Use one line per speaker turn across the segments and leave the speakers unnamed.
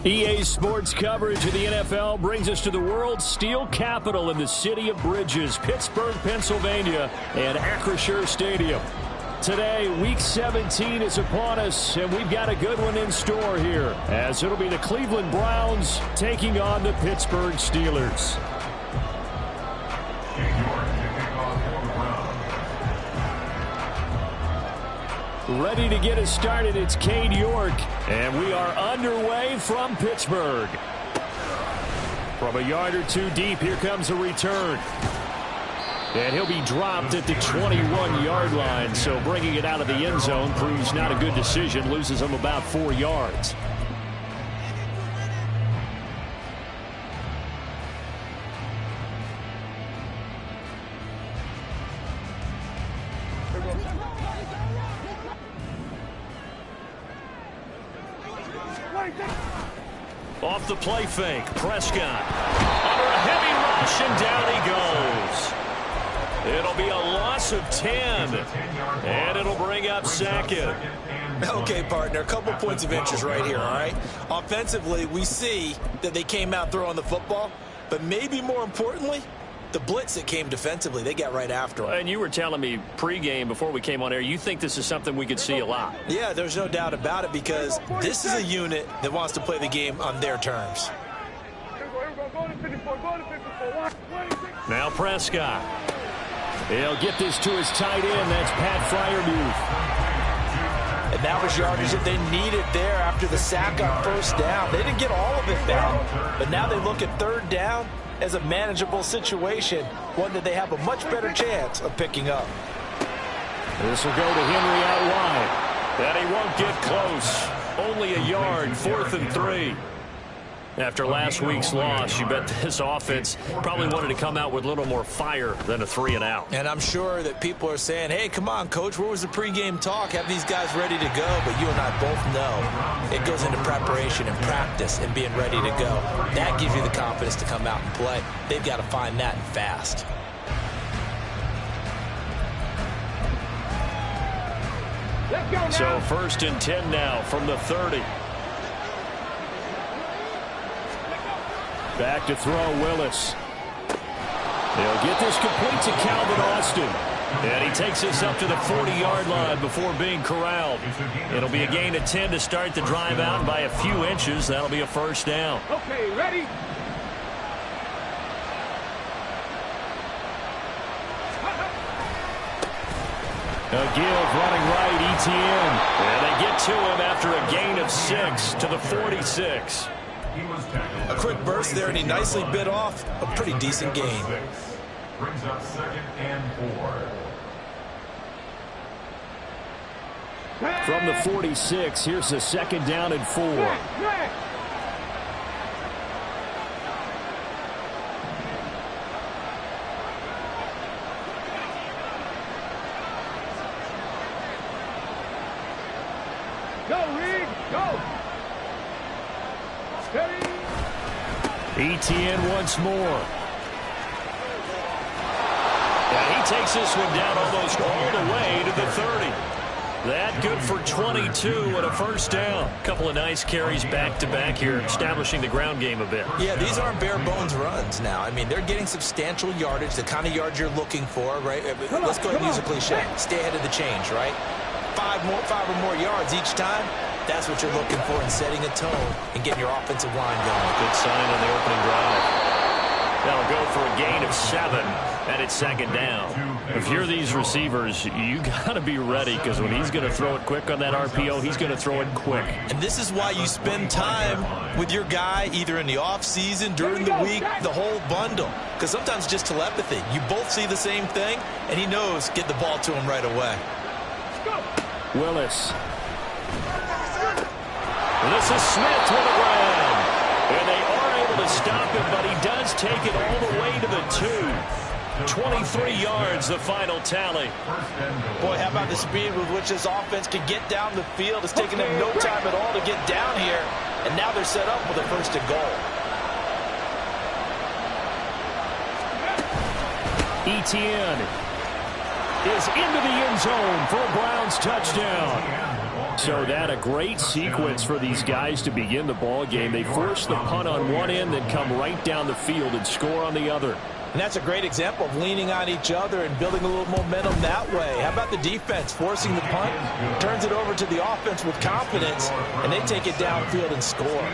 EA Sports coverage of the NFL brings us to the world's steel capital in the city of Bridges, Pittsburgh, Pennsylvania, and Acrisure Stadium. Today, Week 17 is upon us, and we've got a good one in store here, as it'll be the Cleveland Browns taking on the Pittsburgh Steelers. Ready to get us started, it's Cade York, and we are underway from Pittsburgh. From a yard or two deep, here comes a return. And he'll be dropped at the 21-yard line, so bringing it out of the end zone proves not a good decision, loses him about 4 yards. Off the play fake, Prescott under a heavy rush, and down he goes. It'll be a loss of 10, and it'll bring up second.
Okay, partner, a couple points of interest right here, all right? Offensively, we see that they came out throwing the football, but maybe more importantly, the blitz that came defensively, they got right after him.
And you were telling me pregame before we came on air, you think this is something we could see a lot.
Yeah, there's no doubt about it, because this is a unit that wants to play the game on their terms.
Now Prescott. He'll get this to his tight end. That's Pat Freiermuth.
And that was yardage that they needed there after the sack on first down. They didn't get all of it back, but now they look at third down as a manageable situation, one that they have a much better chance of picking up.
This will go to Henry out wide. And he won't get close. Only a yard, 4th and 3. After last week's loss, you bet this offense probably wanted to come out with a little more fire than a 3-and-out.
And I'm sure that people are saying, hey, come on, Coach, where was the pregame talk? Have these guys ready to go? But you and I both know it goes into preparation and practice and being ready to go. That gives you the confidence to come out and play. They've got to find that fast.
So 1st and 10 now from the 30. Back to throw, Willis. He'll get this complete to Calvin Austin. And he takes this up to the 40-yard line before being corralled. It'll be a gain of 10 to start the drive out by a few inches. That'll be a first down.
Okay, ready?
A give running right, Etienne. And they get to him after a gain of 6 to the 46.
A quick burst there, and he nicely bit off a pretty decent gain.
Brings up 2nd and 4.
From the 46, here's the 2nd down and 4.
Go, Reed, go! Steady!
Etienne once more. And he takes this one down almost all the way to the 30. That good for 22 and a first down. A couple of nice carries back-to-back here, establishing the ground game a bit.
Yeah, these aren't bare-bones runs now. I mean, they're getting substantial yardage, the kind of yards you're looking for, right? Let's go ahead and use a cliche. Stay ahead of the change, right? Five or more yards each time. That's what you're looking for in setting a tone and getting your offensive line going.
Good sign on the opening drive. That'll go for a gain of 7, and it's 2nd down. If you're these receivers, you got to be ready, because when he's going to throw it quick on that RPO, he's going to throw it quick.
And this is why you spend time with your guy either in the offseason, during the week, the whole bundle. Because sometimes just telepathy. You both see the same thing, and he knows get the ball to him right away.
Willis. This is Smith with a ground. And they are able to stop him, but he does take it all the way to the 2. 23 yards, the final tally.
Boy, how about the speed with which this offense can get down the field? It's taken them no time at all to get down here. And now they're set up with a 1st and goal.
Etienne is into the end zone for a Browns touchdown. So that a great sequence for these guys to begin the ball game. They force the punt on one end, then come right down the field and score on the other.
And that's a great example of leaning on each other and building a little momentum that way. How about the defense forcing the punt, turns it over to the offense with confidence, and they take it downfield and score.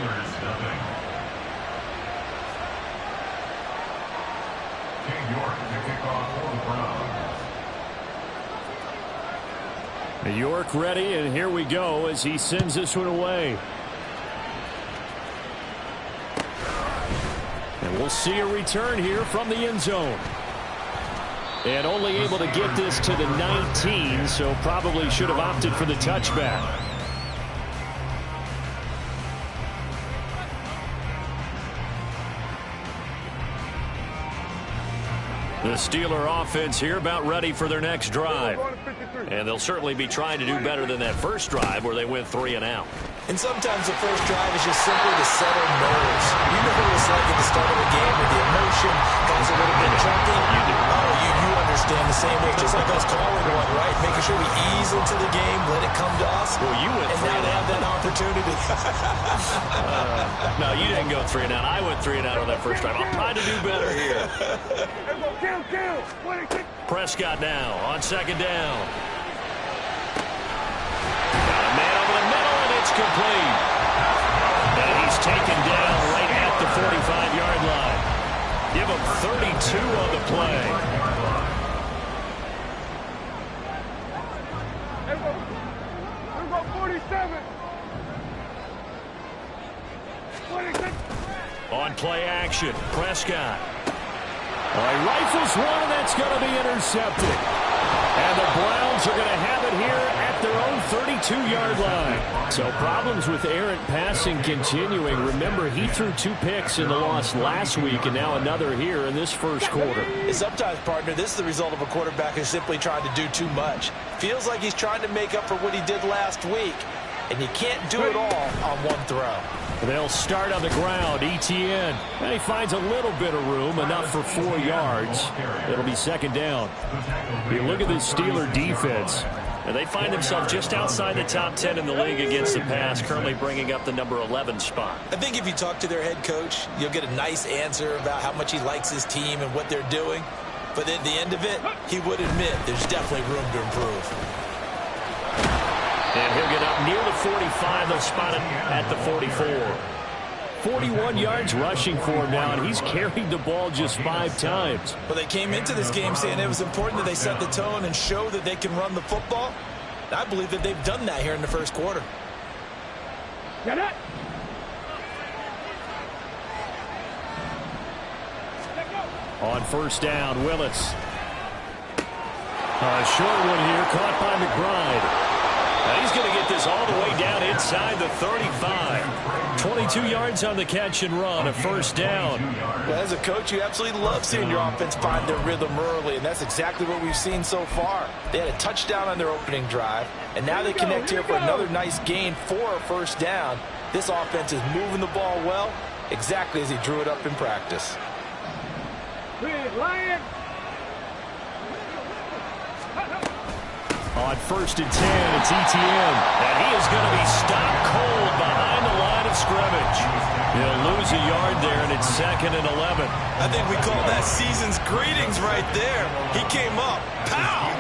York ready, and here we go as he sends this one away. And we'll see a return here from the end zone. And only able to get this to the 19, so probably should have opted for the touchback. The Steeler offense here about ready for their next drive. And they'll certainly be trying to do better than that first drive where they went 3 and out.
And sometimes the first drive is just simply to settle nerves. You know what it's like at the start of a game where the emotion has a little bit jumping. You understand the same way. Just like us calling one, right? Making sure we ease into the game, let it come to us.
Well, you went 3
and now
and
they
out.
have that opportunity.
No, you didn't go 3 and out. I went 3 and out on that first drive. I'm trying to do better here. Prescott now on 2nd down. Got a man over the middle, and it's complete. And he's taken down right at the 45-yard line. Give him 32 on the play.
Go 47. 26.
On play action, Prescott. He rifles one, and that's going to be intercepted. And the Browns are going to have it here at their own 32-yard line. So problems with errant passing continuing. Remember, he threw 2 picks in the loss last week, and now another here in this first quarter.
And sometimes, partner, this is the result of a quarterback who's simply trying to do too much. Feels like he's trying to make up for what he did last week, and you can't do it all on one throw.
They'll start on the ground. Etienne. And he finds a little bit of room, enough for 4 yards. It'll be 2nd down. You look at this Steeler defense, and they find themselves just outside the top 10 in the league against the pass, currently bringing up the number 11 spot.
I think if you talk to their head coach, you'll get a nice answer about how much he likes his team and what they're doing. But at the end of it, he would admit there's definitely room to improve.
And he'll get up near the 45. They'll spot him at the 44. 41 yards rushing for him now, and he's carried the ball just 5 times.
But they came into this game saying it was important that they set the tone and show that they can run the football. I believe that they've done that here in the first quarter.
Get it.
On 1st down, Willis. A short one here, caught by McBride. Now he's going to get this all the way down inside the 35. 22 yards on the catch and run, a 1st down.
Well, as a coach, you absolutely love seeing your offense find their rhythm early, and that's exactly what we've seen so far. They had a touchdown on their opening drive, and now they connect here for another nice gain for a 1st down. This offense is moving the ball well, exactly as he drew it up in practice.
Lion.
On 1st and 10, it's Etienne. And he is going to be stopped cold behind the line of scrimmage. He'll lose a yard there, and it's 2nd and 11.
I think we call that season's greetings right there. He came up, pow!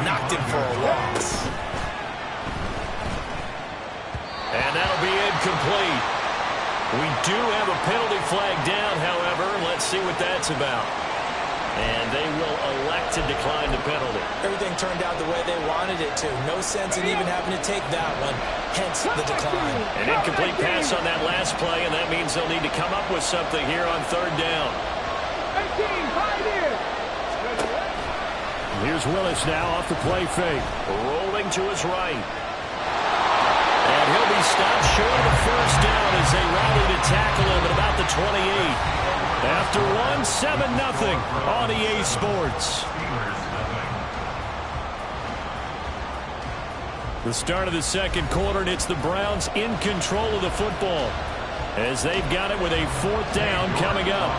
Knocked him for a loss.
And that'll be incomplete. We do have a penalty flag down, however. Let's see what that's about. And they will elect to decline the penalty.
Everything turned out the way they wanted it to. No sense in even having to take that one, hence the decline.
An incomplete pass on that last play, and that means they'll need to come up with something here on 3rd down. Here's Willis now off the play fake. Rolling to his right. And he'll be stopped short of the first down as they rally to tackle him at about the 28. After one, 7-0 on EA Sports. The start of the second quarter, and it's the Browns in control of the football as they've got it with a fourth down coming up.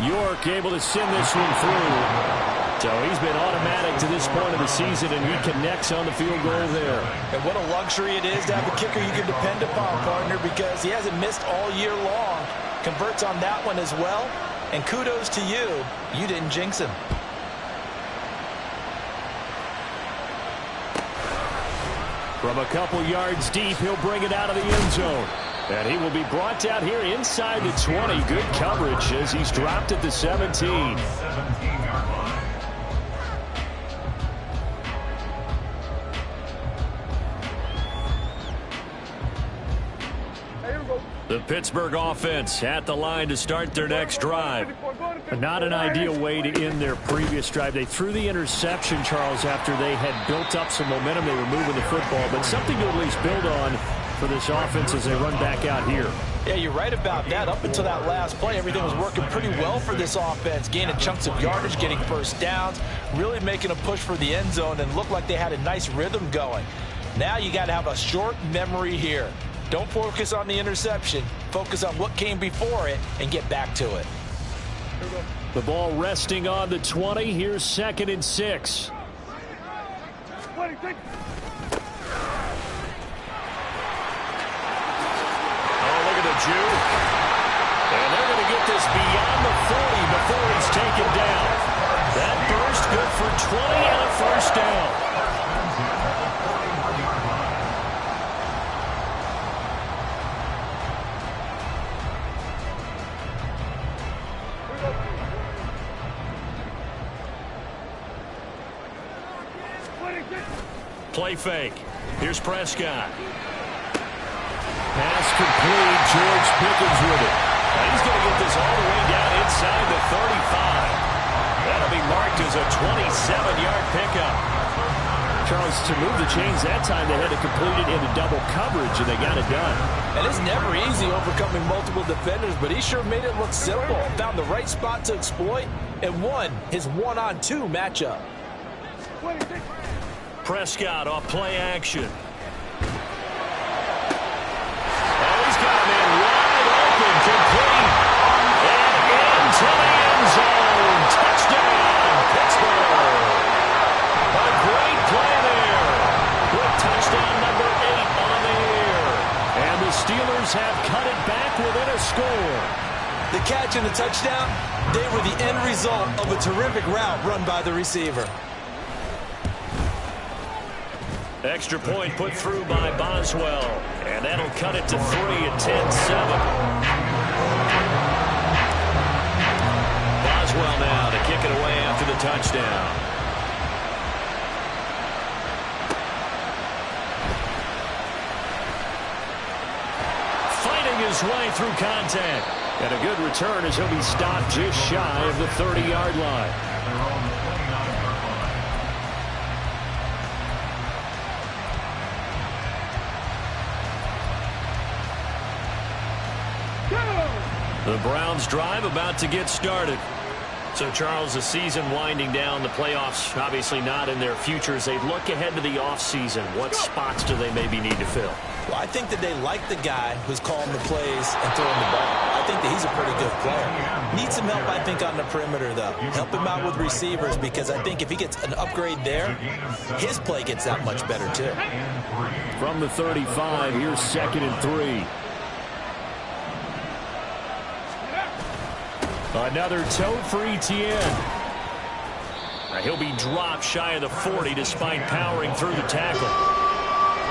York able to send this one through. So he's been automatic to this point of the season, and he connects on the field goal there.
And what a luxury it is to have a kicker you can depend upon, partner, because he hasn't missed all year long. Converts on that one as well. And kudos to you. You didn't jinx him.
From a couple yards deep, he'll bring it out of the end zone. And he will be brought down here inside the 20. Good coverage as he's dropped at the 17. The Pittsburgh offense at the line to start their next drive. Not an ideal way to end their previous drive. They threw the interception, Charles, after they had built up some momentum. They were moving the football, but something to at least build on for this offense as they run back out here.
Yeah, you're right about that. Up until that last play, everything was working pretty well for this offense, gaining chunks of yardage, getting first downs, really making a push for the end zone, and looked like they had a nice rhythm going. Now you got to have a short memory here. Don't focus on the interception. Focus on what came before it and get back to it.
The ball resting on the 20. Here's 2nd and 6. Jew. And they're going to get this beyond the 40 before he's taken down. That burst good for 20 and a first down. Play fake. Here's Prescott. Pass complete. George Pickens with it. Now he's going to get this all the way down inside the 35. That'll be marked as a 27-yard pickup. Charles, to move the chains that time, they had to complete it into double coverage, and they got it done.
And it's never easy overcoming multiple defenders, but he sure made it look simple. Found the right spot to exploit and won his one-on-two matchup.
Prescott off play action. Complete. And into the end zone. Touchdown, Pittsburgh. A great play there. With touchdown number 8 on the air. And the Steelers have cut it back within a score.
The catch and the touchdown, they were the end result of a terrific route run by the receiver.
Extra point put through by Boswell. And that'll cut it to 3 at 10-7. Boswell now to kick it away after the touchdown. Fighting his way through contact. And a good return as he'll be stopped just shy of the 30-yard line. The Browns drive about to get started. So, Charles, the season winding down, the playoffs obviously not in their future. As they look ahead to the offseason, what spots do they maybe need to fill?
Well, I think that they like the guy who's calling the plays and throwing the ball. I think that he's a pretty good player. Needs some help, I think, on the perimeter, though. Help him out with receivers, because I think if he gets an upgrade there, his play gets that much better, too.
From the 35, here's 2nd and 3. Another toe for Etienne. He'll be dropped shy of the 40 despite powering through the tackle.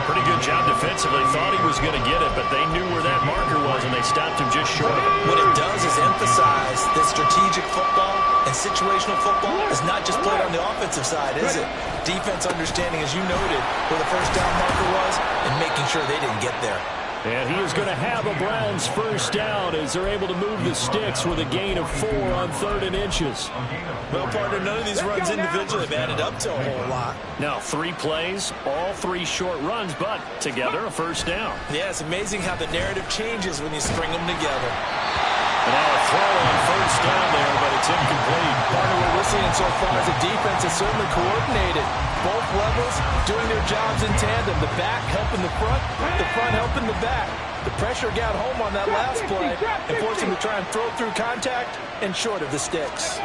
Pretty good job defensively. Thought he was going to get it, but they knew where that marker was, and they stopped him just short of it.
What it does is emphasize that strategic football And situational football is not just played on the offensive side, is it? Defense understanding, as you noted, where the first down marker was and making sure they didn't get there.
And he is going to have a Browns first down as they're able to move the sticks with a gain of 4 on 3rd and inches.
Well, partner, none of these runs individually have added up to a whole lot.
Now, 3 plays, all 3 short runs, but together a first down.
Yeah, it's amazing how the narrative changes when you string them together.
And now a throw on first down there, but it's incomplete.
Partner, what we're seeing so far is the defense is certainly coordinated. Both levels doing their jobs in tandem. The back helping the front helping the back. The pressure got home on that last play and forced him to try and throw through contact and short of the sticks.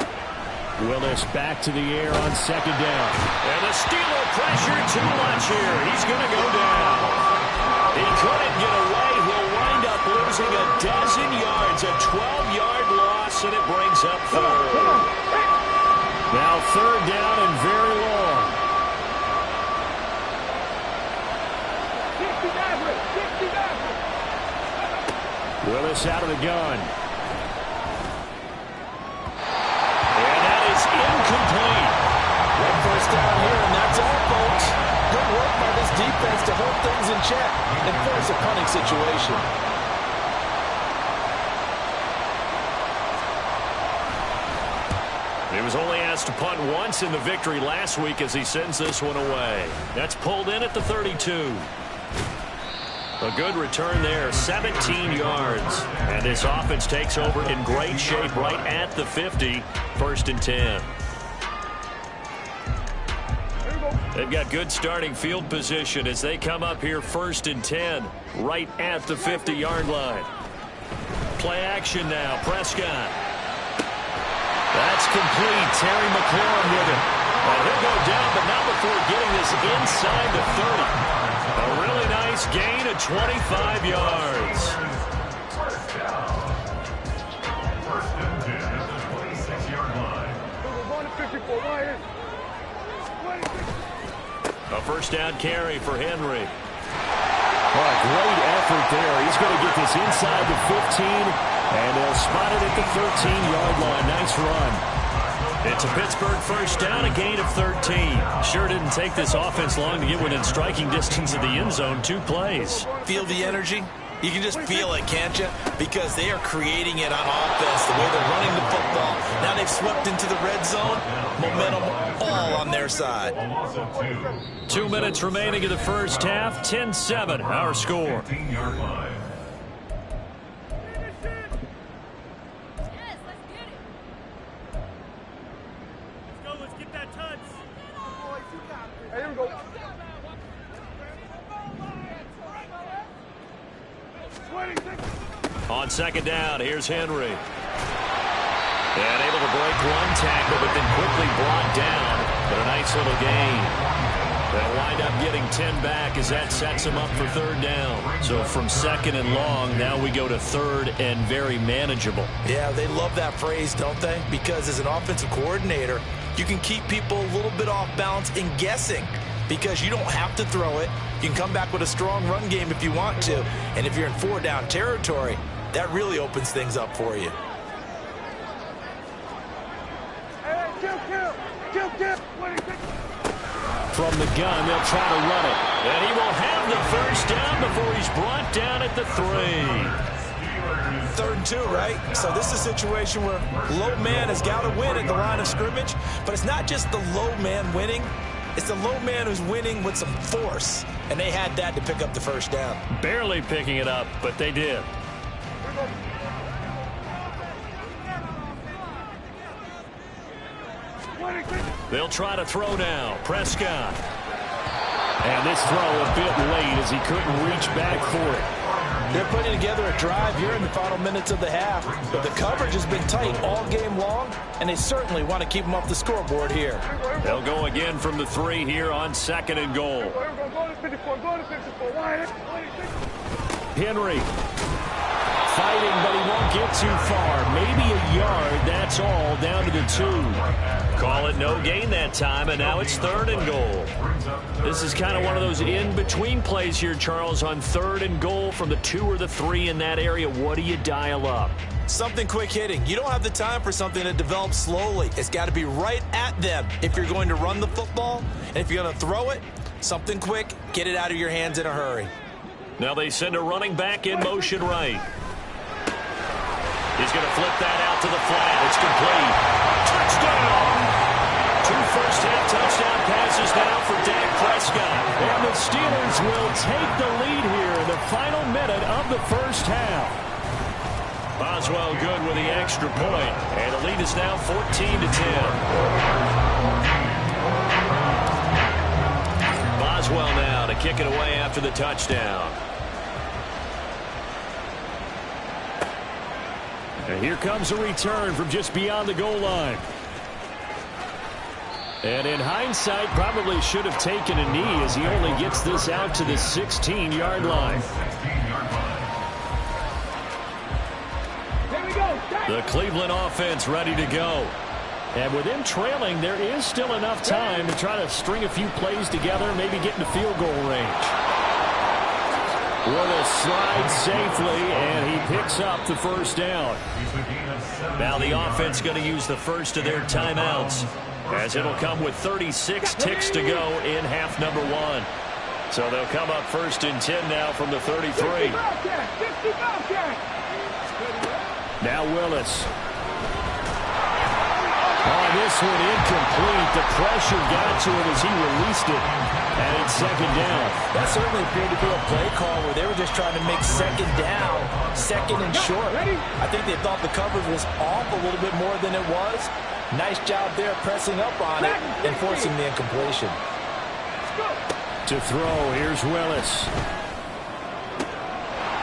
Willis back to the air on 2nd down. And the Steeler pressure too much here. He's going to go down. He couldn't get away. He'll wind up losing a dozen yards, a 12-yard loss, and it brings up 3rd. Now 3rd down and very long.
60
Willis out of the gun. And that is incomplete.
One first down here, and that's all, folks. Good work by this defense to hold things in check and force a punting situation.
He was only asked to punt once in the victory last week as he sends this one away. That's pulled in at the 32. A good return there, 17 yards. And this offense takes over in great shape right at the 50, 1st and 10. They've got good starting field position as they come up here 1st and 10, right at the 50-yard line. Play action now, Prescott. That's complete. Terry McLaurin with it. And he'll go down, but not before getting this inside the 30. A really nice gain of 25 yards.
First down. 1st and 10 at the 26-yard line.
A first down carry for Henry. Well, a great effort there. He's going to get this inside the 15, and they'll spot it at the 13-yard line. Nice run. It's a Pittsburgh first down, a gain of 13. Sure didn't take this offense long to get within striking distance of the end zone. 2 plays.
Feel the energy? You can just feel it, can't you? Because they are creating it on offense, the way they're running the football. Now they've swept into the red zone. Momentum all on their side.
2 minutes remaining in the first half. 10-7, our score.
15-yard line.
Here we go.
On 2nd down, here's Henry. And able to break one tackle, but then quickly brought down. But a nice little gain. They'll wind up getting 10 back as that sets them up for 3rd down. So from 2nd and long, now we go to 3rd and very manageable.
Yeah, they love that phrase, don't they? Because as an offensive coordinator, you can keep people a little bit off balance and guessing because you don't have to throw it. You can come back with a strong run game if you want to. And if you're in 4-down territory, that really opens things up for you.
From the gun, they'll try to run it. And he will have the first down before he's brought down at the 3.
3rd and 2, right? So this is a situation where low man has got to win at the line of scrimmage, but it's not just the low man winning. It's the low man who's winning with some force, and they had that to pick up the first down.
Barely picking it up, but they did. They'll try to throw now. Prescott. And this throw a bit late as he couldn't reach back for it.
They're putting together a drive here in the final minutes of the half, but the coverage has been tight all game long, and they certainly want to keep them off the scoreboard here.
They'll go again from the 3 here on 2nd and goal. fighting, but he won't get too far. Maybe a yard, that's all, down to the 2. Call it no gain that time, and now it's 3rd and goal. This is kind of one of those in-between plays here, Charles, on 3rd and goal from the 2 or the 3 in that area. What do you dial up?
Something quick hitting. You don't have the time for something that develops slowly. It's got to be right at them if you're going to run the football. And if you're going to throw it, something quick, get it out of your hands in a hurry.
Now they send a running back in motion right. He's going to flip that out to the flat. It's complete. Touchdown! 2 first-half touchdown passes now for Dak Prescott. And the Steelers will take the lead here in the final minute of the first half. Boswell good with the extra point. And the lead is now 14-10. Boswell now to kick it away after the touchdown. And here comes a return from just beyond the goal line. And in hindsight, probably should have taken a knee as he only gets this out to the 16-yard line.
There we go.
The Cleveland offense ready to go. And with them trailing, there is still enough time to try to string a few plays together, maybe get into field goal range. Willis slides safely, and he picks up the first down. Now the offense going to use the first of their timeouts, as it'll come with 36 ticks to go in half number 1. So they'll come up 1st and 10 now from the 33. Now Willis. Oh, this one incomplete. The pressure got to him as he released it. And it's 2nd down.
That certainly appeared to be a play call where they were just trying to make 2nd down, 2nd and short. I think they thought the coverage was off a little bit more than it was. Nice job there pressing up on it and forcing the incompletion.
To throw, here's Willis.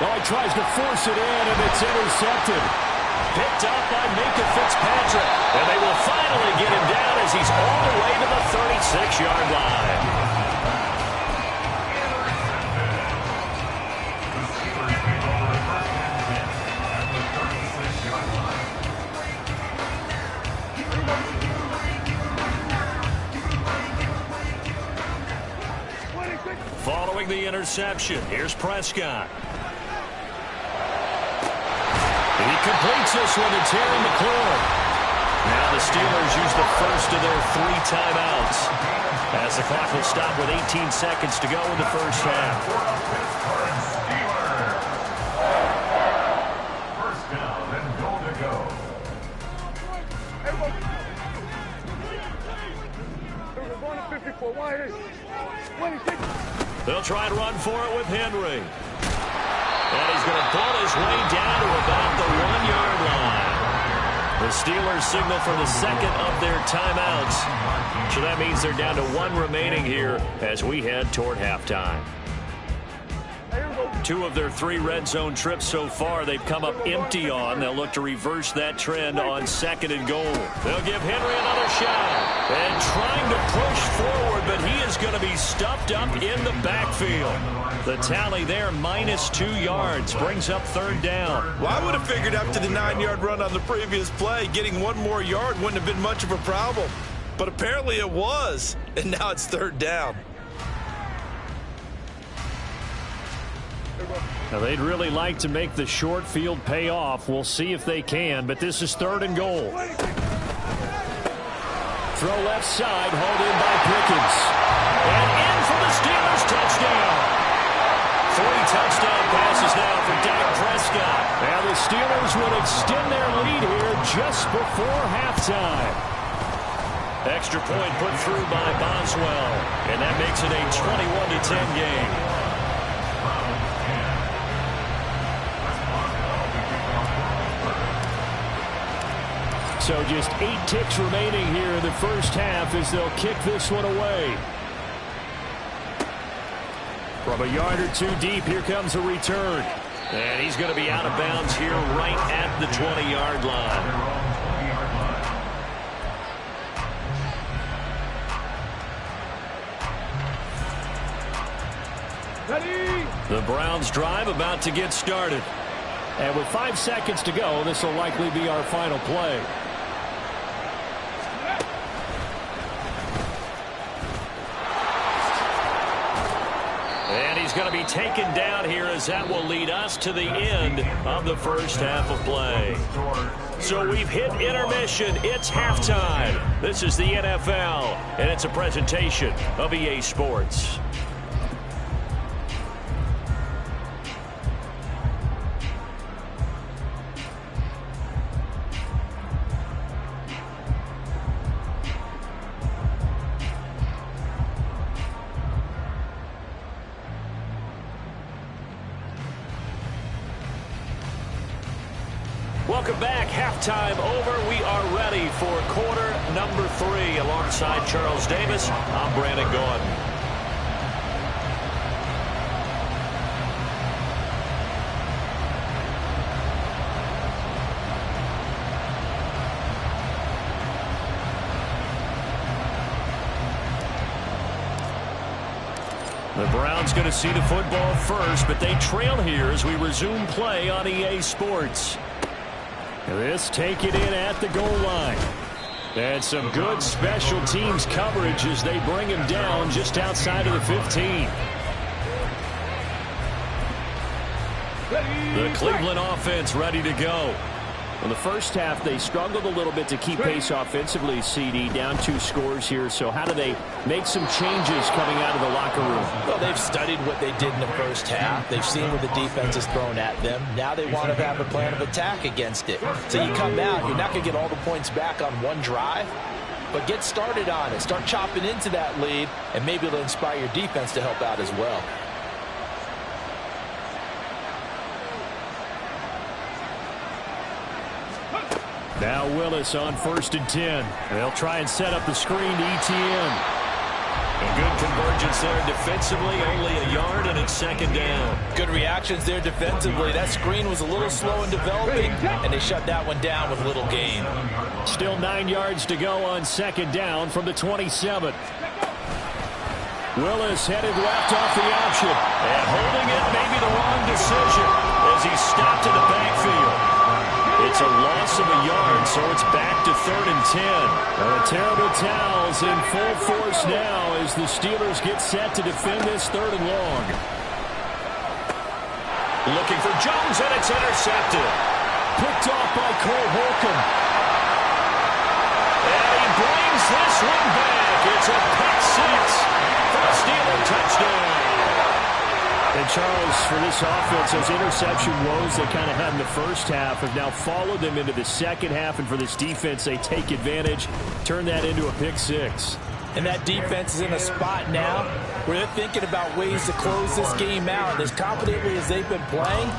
Oh, he tries to force it in, and it's intercepted. Picked up by Minkah Fitzpatrick. And they will finally get him down as he's all the way to the 36-yard line. Following the interception, here's Prescott. He completes this one to Terry McLaurin. Now the Steelers use the first of their 3 timeouts, as the clock will stop with 18 seconds to go in the first half.
First down and goal to go.
We're going to 54. Why is 26?
They'll try and run for it with Henry. And he's going to pull his way down to about the 1-yard line. The Steelers signal for the 2nd of their timeouts. So that means they're down to 1 remaining here as we head toward halftime. 2 of their 3 red zone trips so far they've come up empty on. They'll look to reverse that trend on 2nd and goal. They'll give Henry another shot. And trying to push forward, but he is going to be stuffed up in the backfield. The tally there, -2 yards, brings up 3rd down.
Well, I would have figured after the 9-yard run on the previous play, getting 1 more yard wouldn't have been much of a problem. But apparently it was, and now it's 3rd down.
Now, they'd really like to make the short field pay off. We'll see if they can, but this is 3rd and goal. Throw left side, hauled in by Pickens. And in for the Steelers, touchdown. 3 touchdown passes now for Dak Prescott. Now the Steelers will extend their lead here just before halftime. Extra point put through by Boswell, and that makes it a 21-10 game. So just 8 ticks remaining here in the first half as they'll kick this one away. From a yard or 2 deep, here comes a return. And he's going to be out of bounds here right at the 20-yard line.
Ready?
The Browns drive about to get started. And with 5 seconds to go, this will likely be our final play. And he's going to be taken down here, as that will lead us to the end of the first half of play. So we've hit intermission. It's halftime. This is the NFL, and it's a presentation of EA Sports. Welcome back. Halftime over. We are ready for quarter number 3. Alongside Charles Davis, I'm Brandon Gaudin. The Browns going to see the football first, but they trail here as we resume play on EA Sports. This take it in at the goal line. And some good special teams coverage as they bring him down just outside of the 15. The Cleveland offense ready to go. In the first half, they struggled a little bit to keep pace offensively, CD, down 2 scores here. So how do they make some changes coming out of the locker room?
Well, they've studied what they did in the first half. They've seen what the defense has thrown at them. Now they want to have a plan of attack against it. So you come out, you're not going to get all the points back on one drive, but get started on it. Start chopping into that lead, and maybe it'll inspire your defense to help out as well.
Now Willis on 1st and 10. They'll try and set up the screen to ETN. A good convergence there defensively, only a yard, and it's 2nd down.
Good reactions there defensively. That screen was a little slow in developing, and they shut that one down with little gain.
Still 9 yards to go on 2nd down from the 27. Willis headed left off the option, and holding it may be the wrong decision as he stopped in the backfield. It's a loss of a yard, so it's back to 3rd and 10. The terrible towels in full force now as the Steelers get set to defend this 3rd and long. Looking for Jones, and it's intercepted. Picked off by Cole Holcomb. And he brings this one back. It's a pick 6 for a Steeler touchdown. And Charles, for this offense, those interception woes they kind of had in the first half have now followed them into the second half. And for this defense, they take advantage, turn that into a pick 6.
And that defense is in a spot now where they're thinking about ways to close this game out. And as confidently as they've been playing,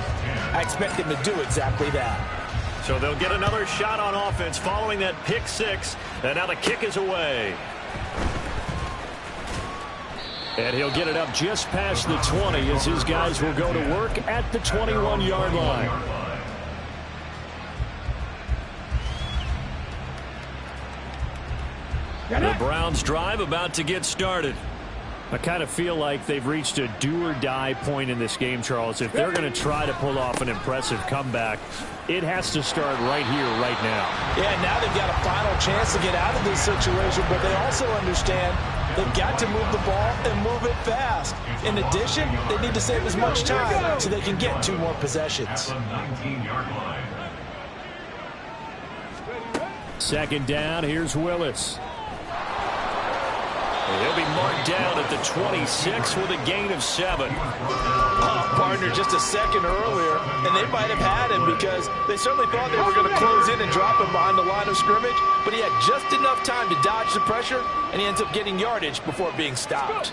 I expect them to do exactly that.
So they'll get another shot on offense following that pick 6. And now the kick is away. And he'll get it up just past the 20 as his guys will go to work at the 21-yard line. The Browns drive about to get started. I kind of feel like they've reached a do-or-die point in this game, Charles. If they're going to try to pull off an impressive comeback, it has to start right here, right now.
Yeah, now they've got a final chance to get out of this situation, but they also understand they've got to move the ball and move it fast. In addition, they need to save as much time so they can get 2 more possessions.
2nd down, here's Willis. He'll be marked down at the 26 with a gain of 7.
Partner just a second earlier, and they might have had him because they certainly thought they were going to close in and drop him behind the line of scrimmage, but he had just enough time to dodge the pressure, and he ends up getting yardage before being stopped.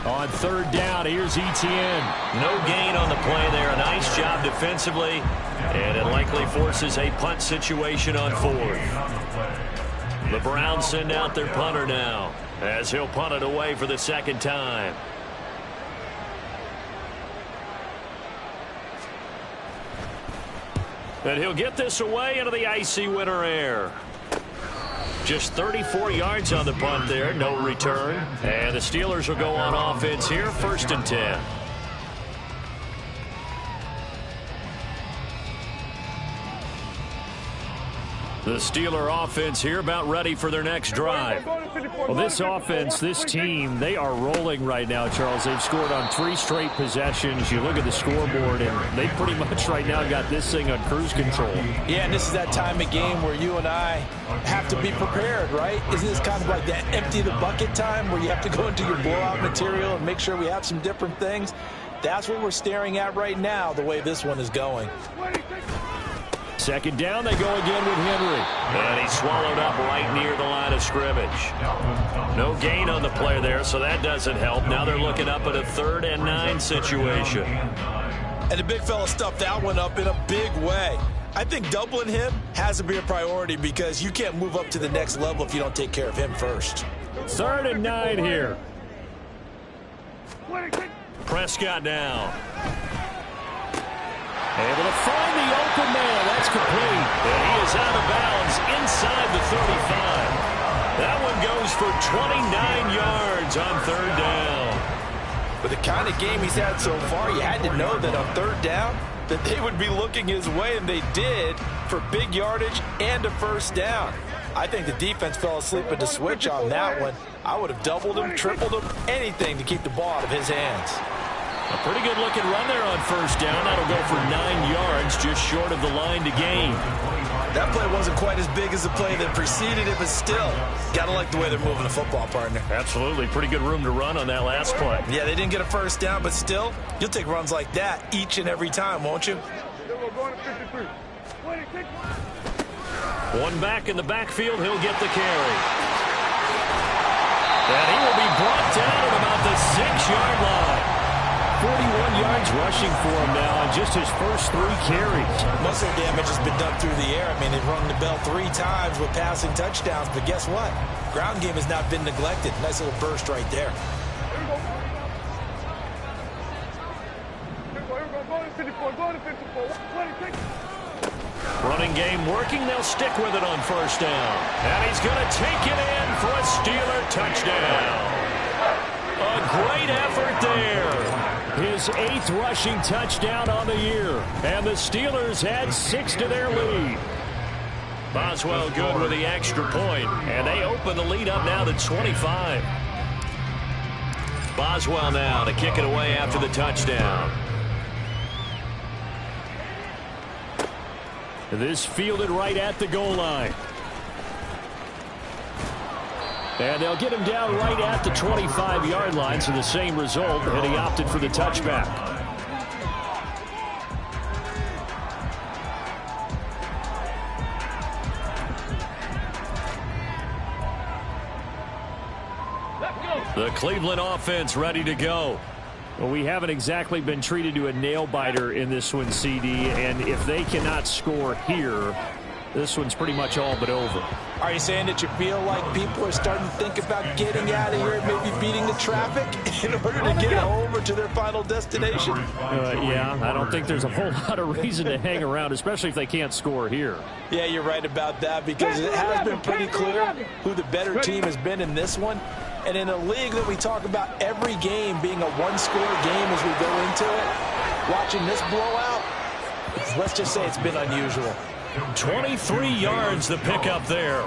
On 3rd down, here's ETN. No gain on the play there. A nice job defensively, and it likely forces a punt situation on 4th. The Browns send out their punter now, as he'll punt it away for the 2nd time. And he'll get this away into the icy winter air. Just 34 yards on the punt there, no return. And the Steelers will go on offense here, 1st and 10. The Steeler offense here about ready for their next drive. Well, this offense, this team, they are rolling right now, Charles. They've scored on 3 straight possessions. You look at the scoreboard, and they pretty much right now got this thing on cruise control.
Yeah, and this is that time of game where you and I have to be prepared, right? Isn't this kind of like that empty the bucket time where you have to go into your blowout material and make sure we have some different things? That's what we're staring at right now, the way this one is going.
Second down, they go again with Henry. And he's swallowed up right near the line of scrimmage. No gain on the play there, so that doesn't help. Now they're looking up at a 3rd and 9 situation.
And the big fella stuffed that one up in a big way. I think doubling him has to be a priority because you can't move up to the next level if you don't take care of him first.
3rd and 9 here. Prescott now. Able to find the open man. That's complete. And he is out of bounds inside the 35. That one goes for 29 yards on 3rd down.
With the kind of game he's had so far, you had to know that on 3rd down that they would be looking his way, and they did, for big yardage and a 1st down. I think the defense fell asleep at the switch on that one. I would have doubled him, tripled him, anything to keep the ball out of his hands.
A pretty good looking run there on 1st down. That'll go for 9 yards, just short of the line to gain.
That play wasn't quite as big as the play that preceded it, but still, got to like the way they're moving the football, partner.
Absolutely. Pretty good room to run on that last play.
Yeah, they didn't get a 1st down, but still, you'll take runs like that each and every time, won't you?
One back in the backfield, he'll get the carry. And he will be brought down at about the 6-yard line. 41 yards rushing for him now on just his first 3 carries.
Muscle damage has been done through the air. I mean, they've rung the bell 3 times with passing touchdowns, but guess what? Ground game has not been neglected. Nice little burst right there.
Running game working. They'll stick with it on 1st down. And he's going to take it in for a Steeler touchdown. A great effort there. His 8th rushing touchdown on the year. And the Steelers add 6 to their lead. Boswell good with the extra point. And they open the lead up now to 25. Boswell now to kick it away after the touchdown. This fielded right at the goal line. And they'll get him down right at the 25-yard line, so the same result, and he opted for the touchback. The Cleveland offense ready to go. Well, we haven't exactly been treated to a nail-biter in this one, CD, and if they cannot score here, this one's pretty much all but over.
Are you saying that you feel like people are starting to think about getting out of here and maybe beating the traffic in order to get over to their final destination?
Yeah, I don't think there's a whole lot of reason to hang around, especially if they can't score here.
Yeah, you're right about that because it has been pretty clear who the better team has been in this one. And in a league that we talk about every game being a one-score game as we go into it, watching this blowout, let's just say it's been unusual.
23 yards the pickup there.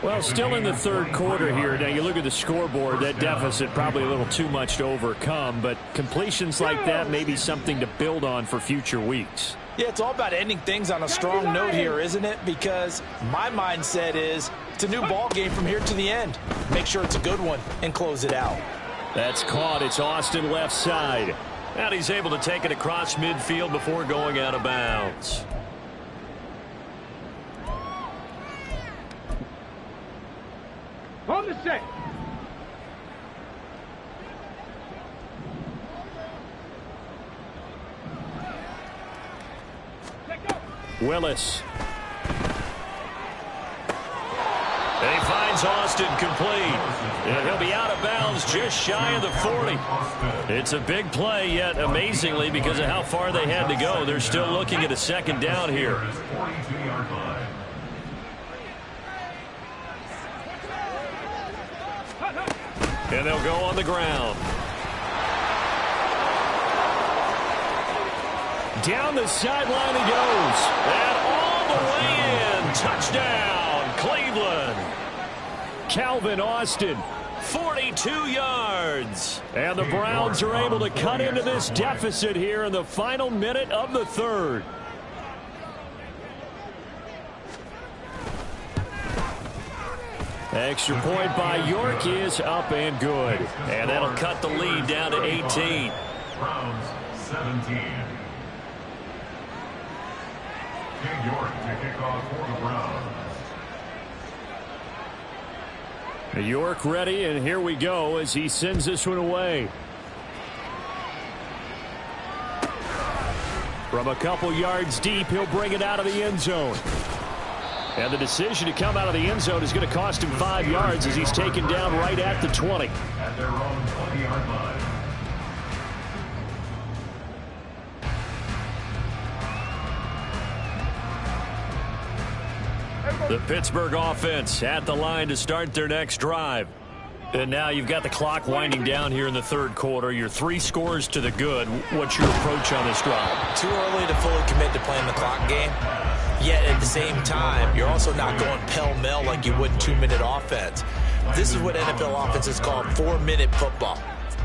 Well, still in the 3rd quarter here. Now, you look at the scoreboard, that deficit probably a little too much to overcome, but completions like that may be something to build on for future weeks.
Yeah, it's all about ending things on a strong note here, isn't it? Because my mindset is it's a new ball game from here to the end. Make sure it's a good one and close it out.
That's caught. It's Austin left side. And he's able to take it across midfield before going out of bounds.
On the set.
Willis. And he finds Austin complete. And he'll be out of bounds just shy of the 40. It's a big play, yet amazingly, because of how far they had to go, they're still looking at a 2nd down here. And they'll go on the ground. Down the sideline he goes. And all the way in Touchdown, Cleveland. Calvin Austin, 42 yards. And the Browns are able to cut into this deficit here in the final minute of the third. Extra point by York is up and good. And that'll cut the lead down to 18.
Browns 17. King York to kick off for the Browns.
York ready, and here we go as he sends this one away. From a couple yards deep, he'll bring it out of the end zone. And the decision to come out of the end zone is going to cost him 5 yards as he's taken down right at the 20.
At their own 20-yard line.
The Pittsburgh offense at the line to start their next drive. And now you've got the clock winding down here in the third quarter. You're 3 scores to the good. What's your approach on this drive?
Too early to fully commit to playing the clock game. Yet at the same time, you're also not going pell-mell like you would in 2-minute offense. This is what NFL offenses call 4-minute football.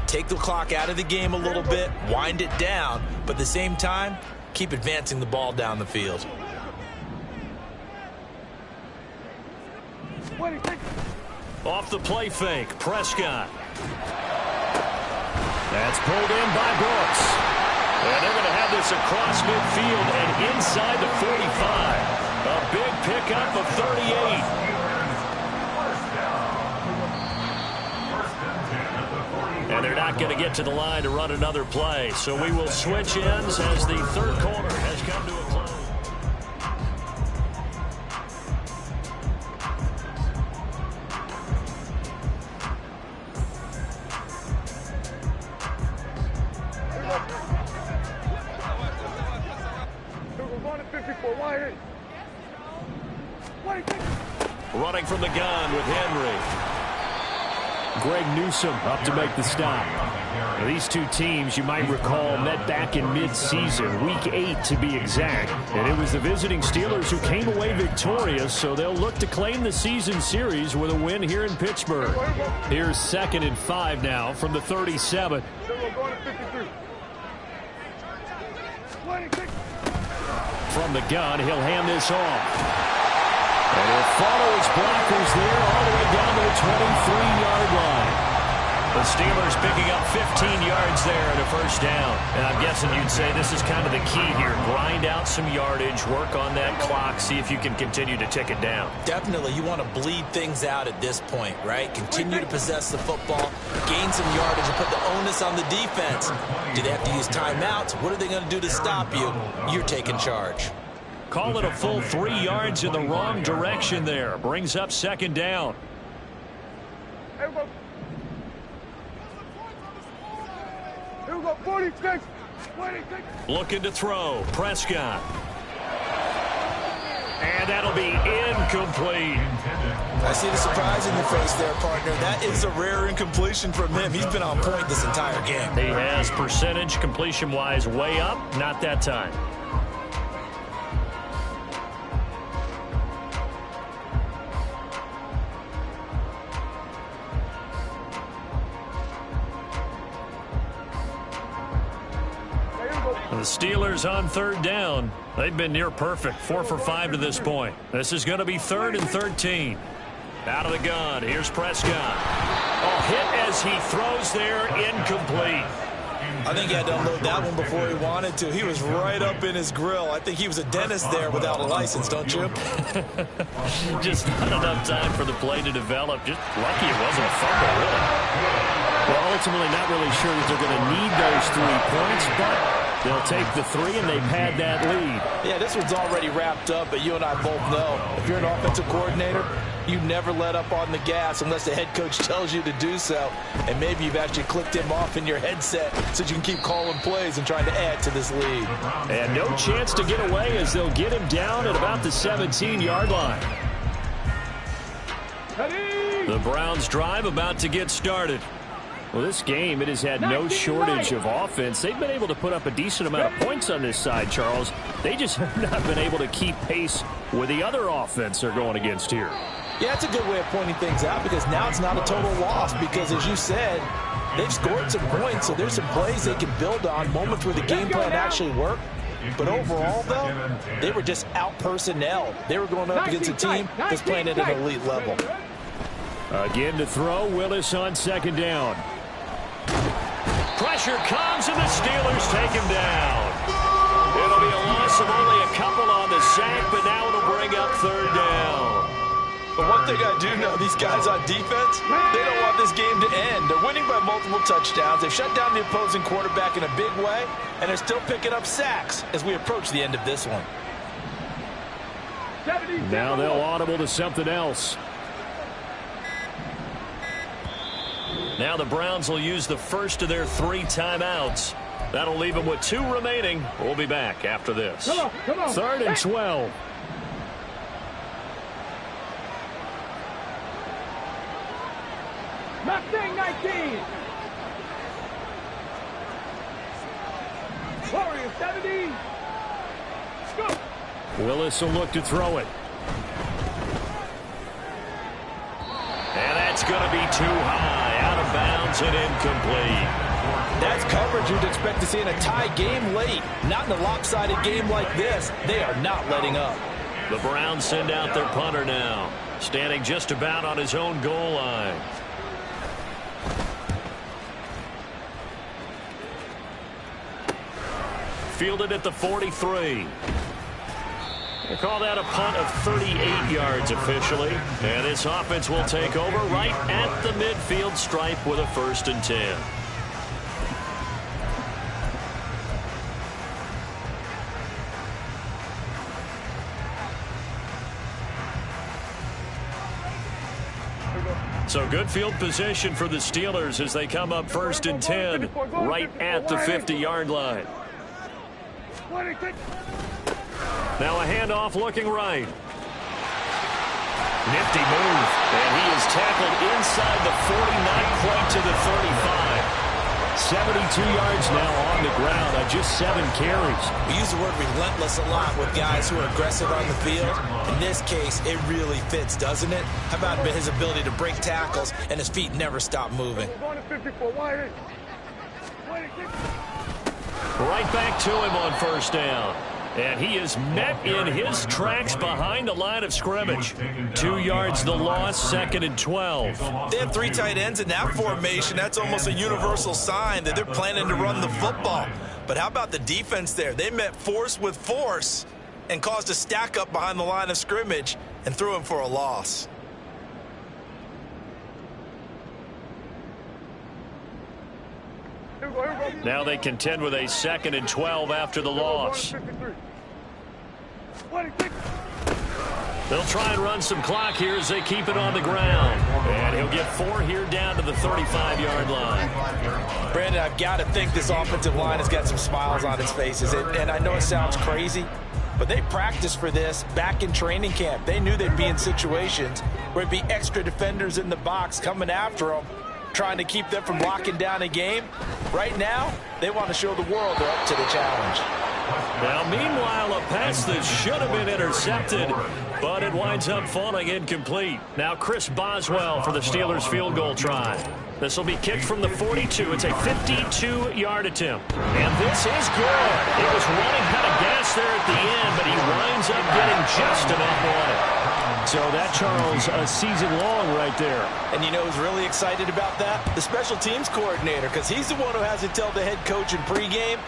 Take the clock out of the game a little bit, wind it down, but at the same time, keep advancing the ball down the field.
Off the play fake, Prescott. That's pulled in by Brooks. And they're going to have this across midfield and inside the 45. A big pickup of 38. And they're not going to get to the line to run another play. So we will switch ends as the third quarter has come to a close. Running from the gun with Henry. Greg Newsome up to make the stop. Now, these two teams, you might recall, met back in mid-season, Week 8 to be exact. And it was the visiting Steelers who came away victorious, so they'll look to claim the season series with a win here in Pittsburgh. Here's 2nd and 5 now from the 37. From the gun, he'll hand this off. And he'll follow his blockers there all the way down to the 23-yard line. The Steelers picking up 15 yards there and a first down. And I'm guessing you'd say this is kind of the key here. Grind out some yardage, work on that clock, see if you can continue to tick it down.
Definitely, you want to bleed things out at this point, right? Continue to possess the football, gain some yardage, and put the onus on the defense. Do they have to use timeouts? What are they going to do to stop you? You're taking charge.
Call it a full 3 yards in the wrong direction there. Brings up 2nd down.
Here we go, 46.
Looking to throw. Prescott. And that'll be incomplete.
I see the surprise in your face there, partner. That is a rare incompletion from him. He's been on point this entire game.
He has percentage completion-wise way up. Not that time. The Steelers on 3rd down. They've been near perfect, 4 for 5 to this point. This is going to be 3rd and 13. Out of the gun, here's Prescott. Oh, hit as he throws there, incomplete.
I think he had to unload that one before he wanted to. He was right up in his grill. I think he was a dentist there without a license, don't you?
Just not enough time for the play to develop. Just lucky it wasn't a fumble, really. Well, ultimately not really sure that they're going to need those 3 points, but they'll take the 3, and they've had that lead.
Yeah, this one's already wrapped up, but you and I both know if you're an offensive coordinator, you never let up on the gas unless the head coach tells you to do so. And maybe you've actually clicked him off in your headset so you can keep calling plays and trying to add to this lead.
And no chance to get away as they'll get him down at about the 17-yard line. The Browns drive about to get started. Well, this game, it has had no shortage of offense. They've been able to put up a decent amount of points on this side, Charles. They just have not been able to keep pace with the other offense they're going against here.
Yeah, it's a good way of pointing things out because now it's not a total loss because, as you said, they've scored some points, so there's some plays they can build on, moments where the game plan actually worked. But overall, though, they were just out-personnel. They were going up against a team that's playing at an elite level.
Again to throw, Willis on second down. Pressure comes, and the Steelers take him down. It'll be a loss of only a couple on the sack, but now it'll bring up third down.
But one thing I do know, these guys on defense, they don't want this game to end. They're winning by multiple touchdowns. They've shut down the opposing quarterback in a big way, and they're still picking up sacks as we approach the end of this one.
Now they'll audible to something else. Now the Browns will use the first of their 3 timeouts. That'll leave them with 2 remaining. We'll be back after this.
Come on.
3rd and 12.
Mustang 19. Warrior 70. Go.
Willis will look to throw it. And that's going to be too high, out of bounds and incomplete.
That's coverage you'd expect to see in a tie game late. Not in a lopsided game like this. They are not letting up.
The Browns send out their punter now, standing just about on his own goal line. Fielded at the 43. They call that a punt of 38 yards officially. And this offense will take over right at the midfield stripe with a 1st and 10. So good field position for the Steelers as they come up 1st and 10 right at the 50-yard line. Now a handoff looking right. Nifty move. And he is tackled inside the 49 point to the 35. 72 yards now on the ground on just 7 carries.
We use the word relentless a lot with guys who are aggressive on the field. In this case, it really fits, doesn't it? How about his ability to break tackles and his feet never stop moving?
Right back to him on 1st down. And he is met in his tracks behind the line of scrimmage. 2 yards the loss, 2nd and 12.
They have 3 tight ends in that formation. That's almost a universal sign that they're planning to run the football. But how about the defense there? They met force with force and caused a stack up behind the line of scrimmage and threw him for a loss.
Now they contend with a 2nd and 12 after the loss. They'll try and run some clock here as they keep it on the ground. And he'll get 4 here down to the 35-yard line.
Brandon, I've got to think this offensive line has got some smiles on its faces. And I know it sounds crazy, but they practiced for this back in training camp. They knew they'd be in situations where it'd be extra defenders in the box coming after them, trying to keep them from locking down a game. Right now, they want to show the world they're up to the challenge.
Now, meanwhile, a pass that should have been intercepted, but it winds up falling incomplete. Now, Chris Boswell for the Steelers field goal try. This will be kicked from the 42. It's a 52-yard attempt. And this is good. It was running out of gas there at the end, but he winds up getting just enough on it. So that, Charles, a season long right there.
And you know who's really excited about that? The special teams coordinator, because he's the one who has to tell the head coach in pregame,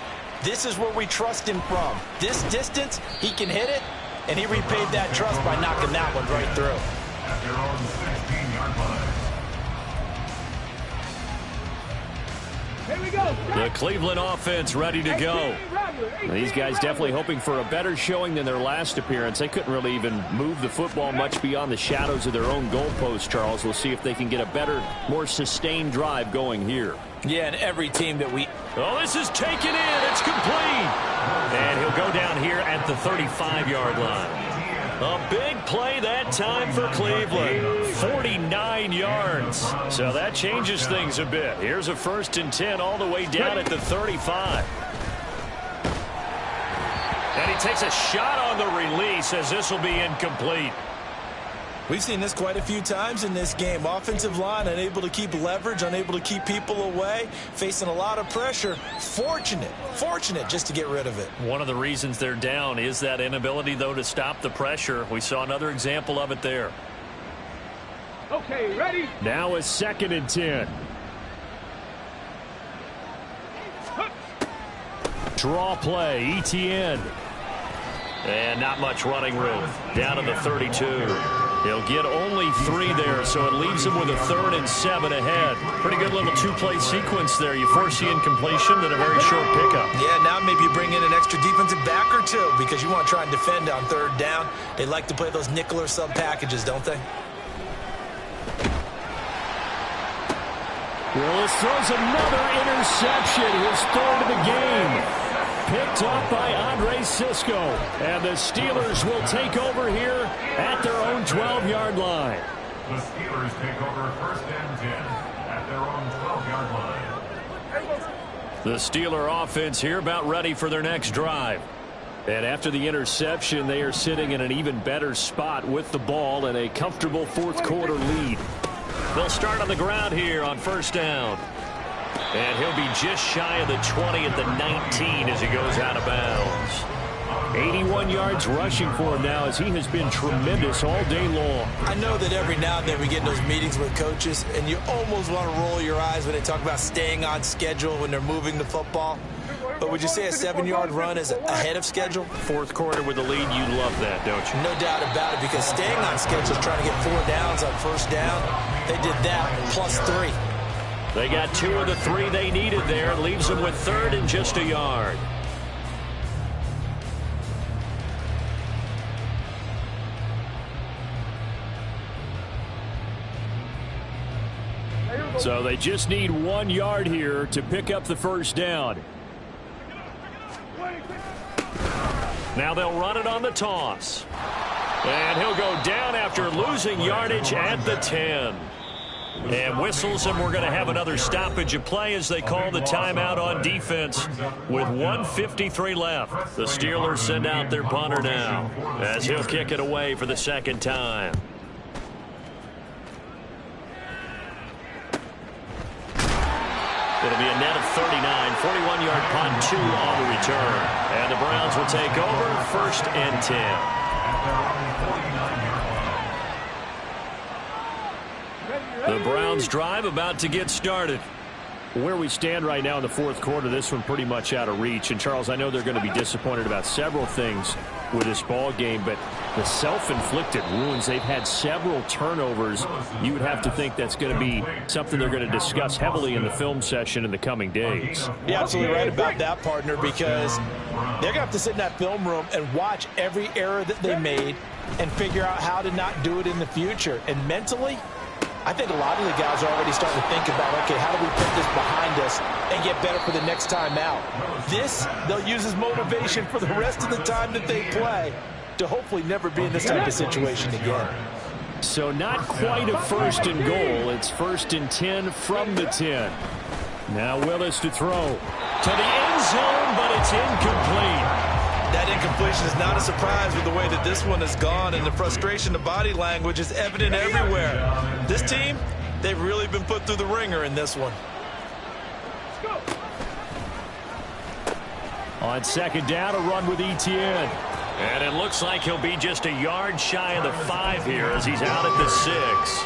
this is where we trust him from. This distance, he can hit it, and he repaid that trust by knocking that one right through.
Their own 16-yard line.
Here we go.
The Cleveland offense ready to go. These guys definitely hoping for a better showing than their last appearance. They couldn't really even move the football much beyond the shadows of their own goalpost, Charles. We'll see if they can get a better, more sustained drive going here.
Yeah, and every team that we...
Oh, this is taken in. It's complete. And he'll go down here at the 35-yard line. A big play that time for Cleveland. 49 yards. So that changes things a bit. Here's a 1st and 10 all the way down at the 35. And he takes a shot on the release as this will be incomplete.
We've seen this quite a few times in this game. Offensive line unable to keep leverage, unable to keep people away, facing a lot of pressure. Fortunate just to get rid of it.
One of the reasons they're down is that inability, though, to stop the pressure. We saw another example of it there.
Okay, ready?
Now a 2nd and 10. Draw play, Etienne. And not much running room. Down to the 32. He'll get only 3 there, so it leaves him with a 3rd and 7 ahead. Pretty good little 2-play sequence there. You force the incompletion, then a very short pickup.
Yeah, now maybe you bring in an extra defensive back or two because you want to try and defend on 3rd down. They like to play those nickel or sub packages, don't they?
Willis throws another interception, his 3rd of the game. Picked up by Andre Cisco. And the Steelers will take over here at their own 12-yard line.
The Steelers take over 1st and 10 at their own 12-yard line.
The Steeler offense here about ready for their next drive. And after the interception, they are sitting in an even better spot with the ball and a comfortable 4th quarter lead. They'll start on the ground here on 1st down. And he'll be just shy of the 20 at the 19 as he goes out of bounds. 81 yards rushing for him now as he has been tremendous all day long.
I know that every now and then we get in those meetings with coaches, and you almost want to roll your eyes when they talk about staying on schedule when they're moving the football. But would you say a 7-yard run is ahead of schedule?
4th quarter with the lead, you love that, don't you?
No doubt about it, because staying on schedule is trying to get 4 downs on 1st down. They did that plus 3.
They got 2 of the 3 they needed there. It leaves them with 3rd and just a yard. So they just need 1 yard here to pick up the 1st down. Now they'll run it on the toss. And he'll go down after losing yardage at the 10. And whistles, and we're going to have another stoppage of play as they call the timeout on defense with 1:53 left. The Steelers send out their punter now as he'll kick it away for the 2nd time. It'll be a net of 39, 41-yard punt, 2 on the return. And the Browns will take over 1st and 10. The Browns drive about to get started. Where we stand right now in the 4th quarter, this one pretty much out of reach. And, Charles, I know they're going to be disappointed about several things with this ball game, but the self-inflicted wounds, they've had several turnovers. You would have to think that's going to be something they're going to discuss heavily in the film session in the coming days.
You're absolutely right about that, partner, because they're going to have to sit in that film room and watch every error that they made and figure out how to not do it in the future. And mentally, I think a lot of the guys are already starting to think about, okay, how do we put this behind us and get better for the next time out? This, they'll use as motivation for the rest of the time that they play to hopefully never be in this type of situation again.
So not quite a 1st and goal. It's 1st and 10 from the 10. Now Willis to throw to the end zone, but it's incomplete.
That incompletion is not a surprise with the way that this one has gone, and the frustration, the body language is evident everywhere. This team, they've really been put through the ringer in this one.
On 2nd down, a run with Etienne. And it looks like he'll be just a yard shy of the 5 here as he's out at the 6.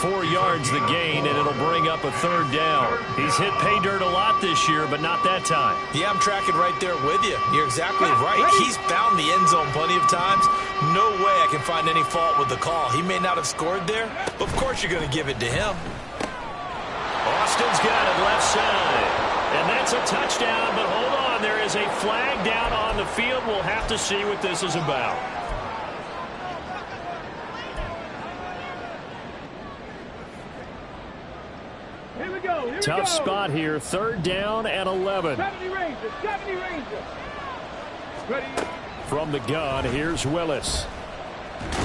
4 yards the gain, and it'll bring up a 3rd down. He's hit pay dirt a lot this year, but not that time.
Yeah, I'm tracking right there with you. You're exactly right. He's found the end zone plenty of times. No way I can find any fault with the call. He may not have scored there, but of course you're going to give it to him.
Austin's got it left side. And that's a touchdown, but hold on. There is a flag down on the field. We'll have to see what this is about. Tough spot here. 3rd down and 11.
70 Rangers. Ready?
From the gun, here's Willis.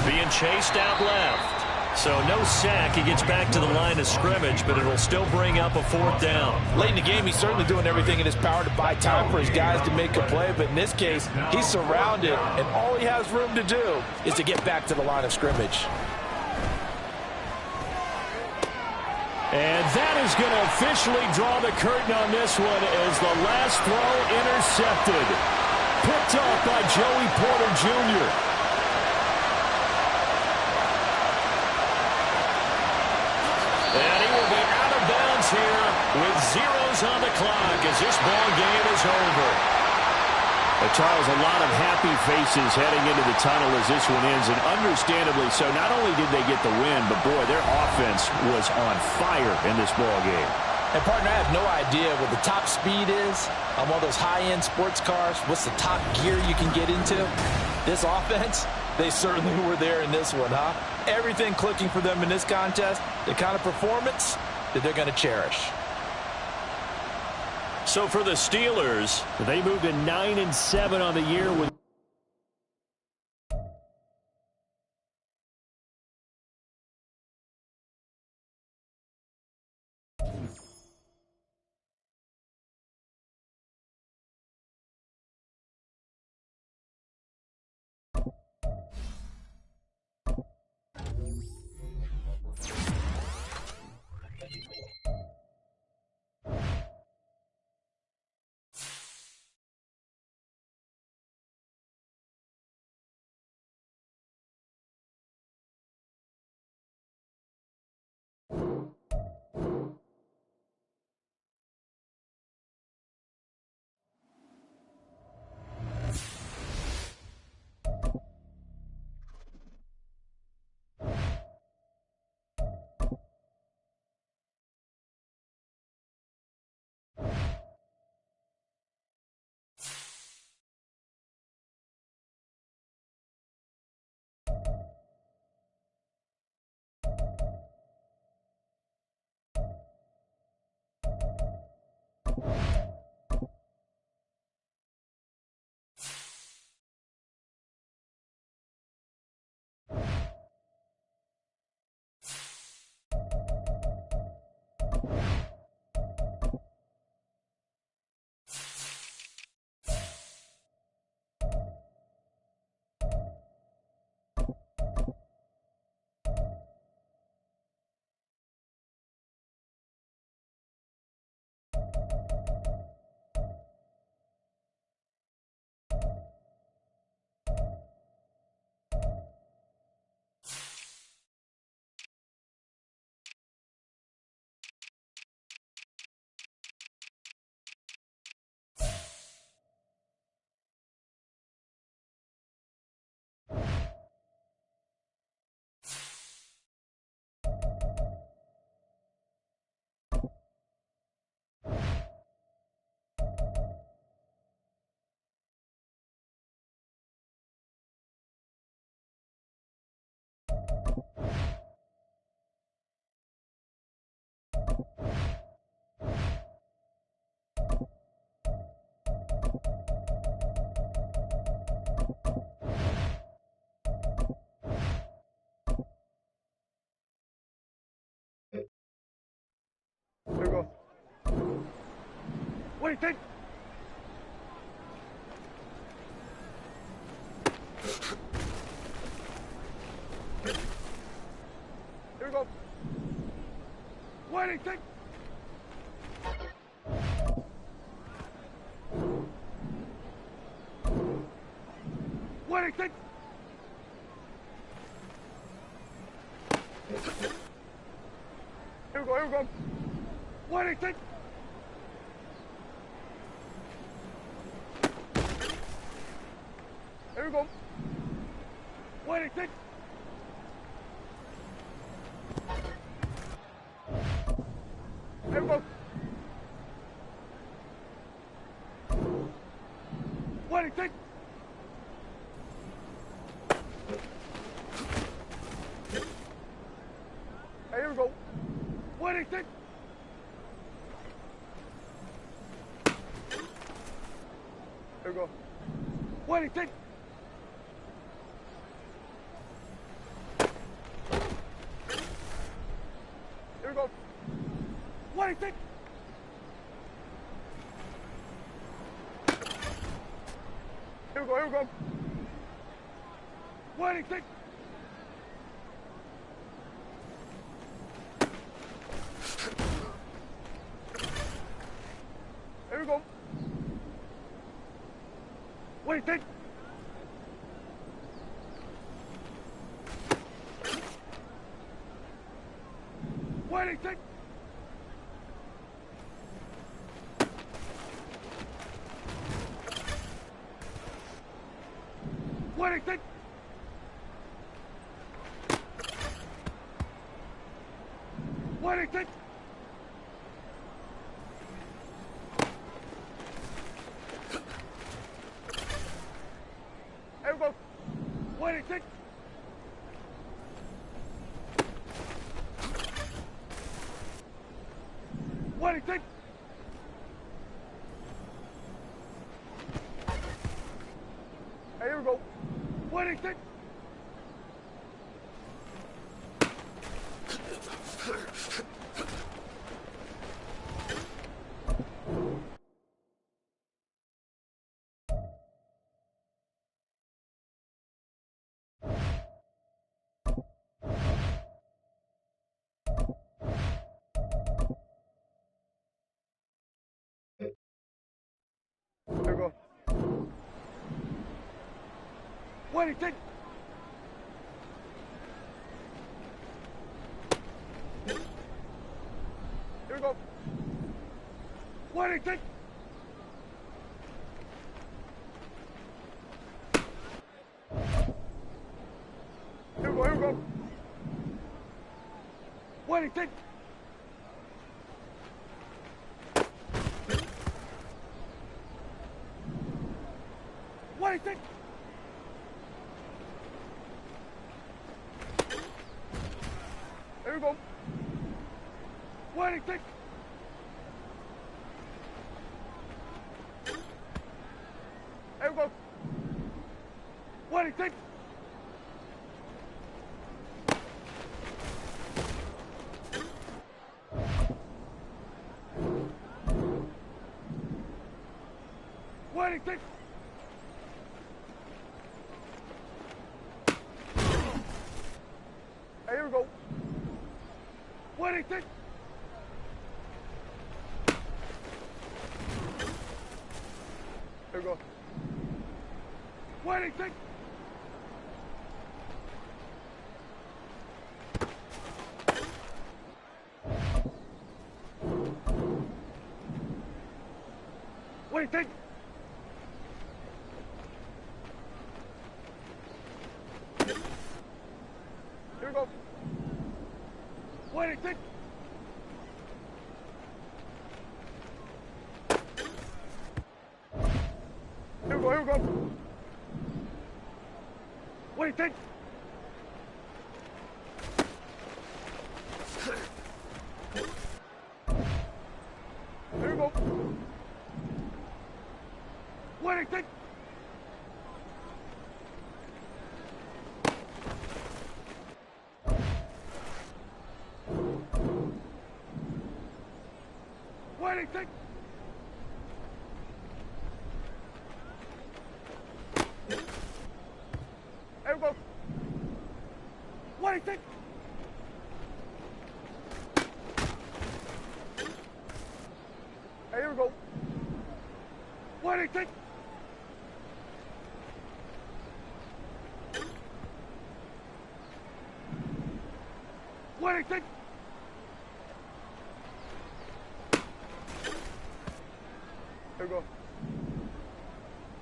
Being chased out left. So no sack. He gets back to the line of scrimmage, but it'll still bring up a 4th down.
Late in the game, he's certainly doing everything in his power to buy time for his guys to make a play. But in this case, he's surrounded, and all he has room to do is to get back to the line of scrimmage.
And that is going to officially draw the curtain on this one as the last throw intercepted. Picked off by Joey Porter Jr. And he will be out of bounds here with zeros on the clock as this ball game is over. Charles, a lot of happy faces heading into the tunnel as this one ends, and understandably so. Not only did they get the win, but boy, their offense was on fire in this ball game.
And partner, I have no idea what the top speed is on one of those high-end sports cars. What's the top gear you can get into? This offense, they certainly were there in this one, huh? Everything clicking for them in this contest, the kind of performance that they're going to cherish.
So for the Steelers, they moved to 9-7 on the year with
There we go. What do you think? Here we go. What do you think? What do you think? Here we go, here we go. What do you think? Here we go. What do you think? Here we go. What do you think? Hey, here we go. What do you think? Here we go. What do you think? think? Here we go, here we go. What do you think? Here we go. What do you think? What do you think? What do you think? What do you think? Here we go. What do you think? What do you think? Hey, here we go. What do you think? Here we go. What do you think? Here we go. What do you think? Here we go, here we go. What do you think? What do you think? Here we go. What do you think? Here we go. What do you think? What do you think? Hey, here we go. What do you think? Here we go. What do you think? What do you think? Here we go. What do you think? Here we go, here we go. What do you think? Here we go. What do you think? What do you think? Here we go. What do you think? Hey, here we go. What do you think? What do you think? Here we go.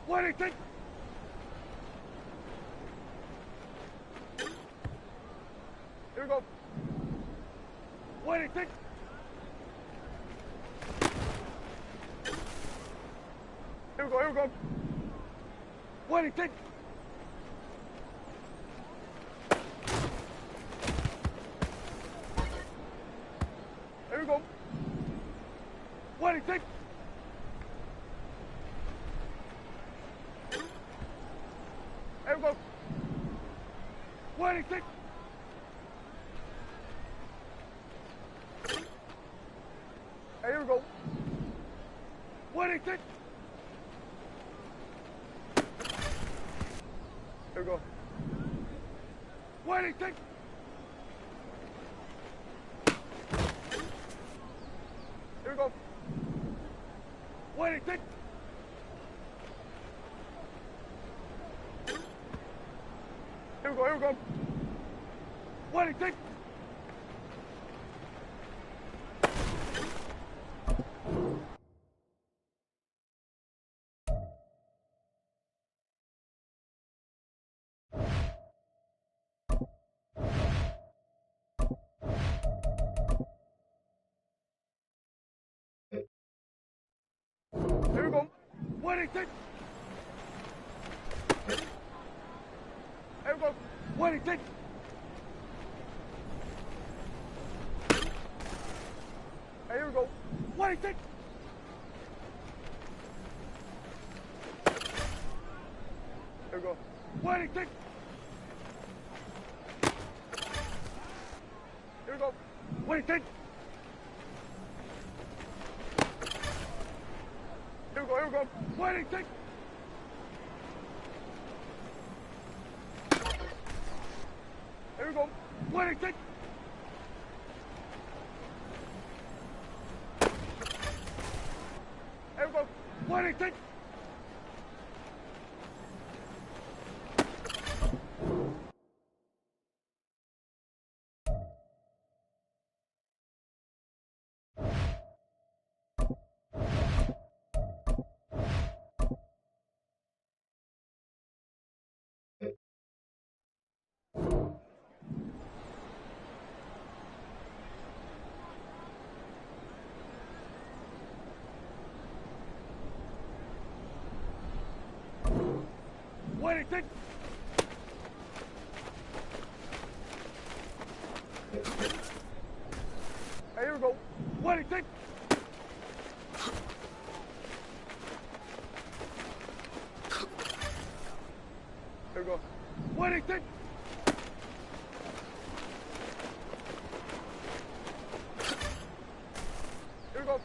What do you think? Here we go. What do you think? Here we go, here we go. What do you think? Here we go. What do you think? Here we go. What do you think? 26. Here we go. 26. Here we go. 26. Here we go, here we go. 26. Here we go. 26. Here we go. 26. Here we go. 26. Here we go. 26. Here we go. 26. Here we go, here we go. 26. Here we go. 26. Here we go. 26. Here we go. 26. Here we go. 26. Here we go.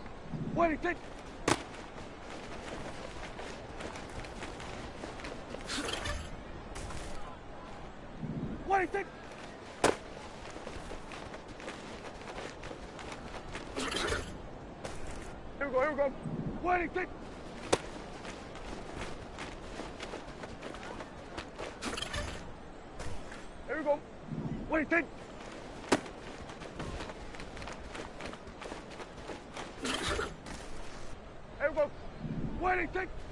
26. Here we go, here we go. 26. Here we go. 26. Here we go. 26.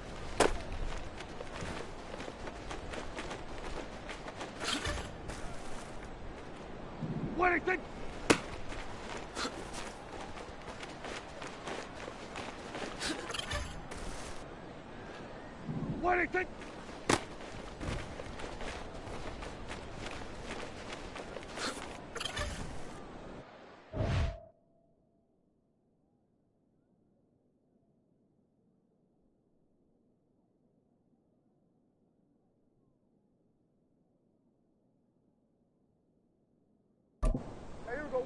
Here we go.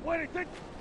26.